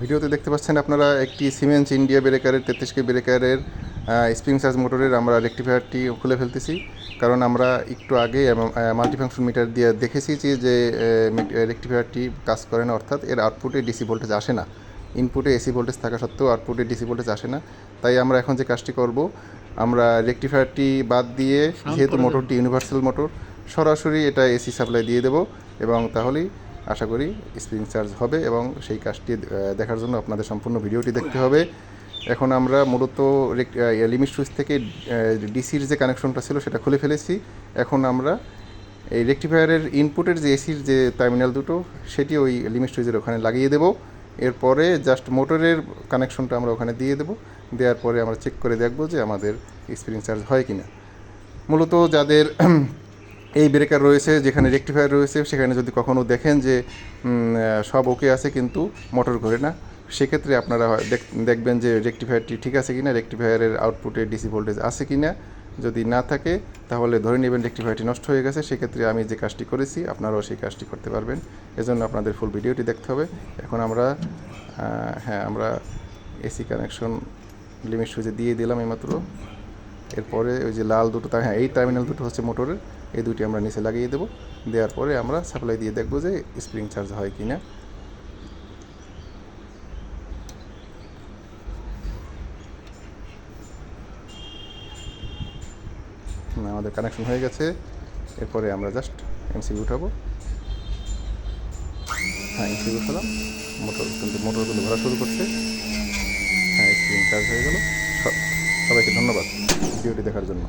ভিডিওতে দেখতে পাচ্ছেন আপনারা একটি সিমেন্স ইন্ডিয়া ব্রেকারের 33 কে ব্রেকারের স্প্রিং চার্জ মোটরের আমরা রেকটিফায়ারটি খুলে ফেলতেছি। কারণ আমরা একটু আগে মাল্টিফাংশন মিটার দিয়ে দেখেছি যে রেকটিফায়ারটি কাজ করে না, অর্থাৎ এর আউটপুটে ডিসি ভোল্টেজ আসে না। ইনপুটে এসি ভোল্টেজ থাকা সত্ত্বেও আউটপুটে ডিসি ভোল্টেজ আসে না। তাই আমরা এখন যে কাজটি করব, আমরা রেকটিফায়ারটি বাদ দিয়ে, যেহেতু মোটরটি ইউনিভার্সাল মোটর, সরাসরি এটা এসি সাপ্লাই দিয়ে দেব এবং তাহলেই আশা করি স্প্রিং চার্জ হবে। এবং সেই কাজটি দেখার জন্য আপনাদের সম্পূর্ণ ভিডিওটি দেখতে হবে। এখন আমরা মূলত লিমিট সুইচ থেকে ডিসির যে কানেকশনটা ছিল সেটা খুলে ফেলেছি। এখন আমরা এই রেকটিফায়ারের ইনপুটের যে এসির যে টার্মিনাল দুটো, সেটি ওই লিমিট সুইচের ওখানে লাগিয়ে দেব। এরপরে জাস্ট মোটরের কানেকশনটা আমরা ওখানে দিয়ে দেব। দেওয়ার পরে আমরা চেক করে দেখব যে আমাদের স্প্রিং চার্জ হয় কি না। মূলত যাদের এই ব্রেকার রয়েছে, যেখানে রেকটিফায়ার রয়েছে, সেখানে যদি কখনও দেখেন যে সব ওকে আছে কিন্তু মোটর ঘোরে না, সেক্ষেত্রে আপনারা দেখবেন যে রেকটিফায়ারটি ঠিক আছে কিনা, রেকটিফায়ারের আউটপুটে ডিসি ভোল্টেজ আছে কিনা। যদি না থাকে তাহলে ধরে নেবেন রেকটিফায়ারটি নষ্ট হয়ে গেছে। সেক্ষেত্রে আমি যে কাজটি করেছি আপনারাও সেই কাজটি করতে পারবেন। এজন্য আপনাদের ফুল ভিডিওটি দেখতে হবে। এখন আমরা আমরা এসি কানেকশন লিমিট সুইচে দিয়ে দিলাম এইমাত্র। এরপরে ওই যে লাল দুটো, এই টার্মিনাল দুটো হচ্ছে মোটরের, এই দুটি আমরা নিচে লাগিয়ে দেবো। দেওয়ার পরে আমরা সাপ্লাই দিয়ে দেখব যে স্প্রিং চার্জ হয় কি না। আমাদের কানেকশন হয়ে গেছে। এরপরে আমরা জাস্ট এমসিবি উঠাবো। এমসিবি উঠালাম, মোটর কিন্তু ঘোরা শুরু করছে। স্প্রিং চার্জ হয়ে গেল। সবাইকে ধন্যবাদ ভিডিওটি দেখার জন্য।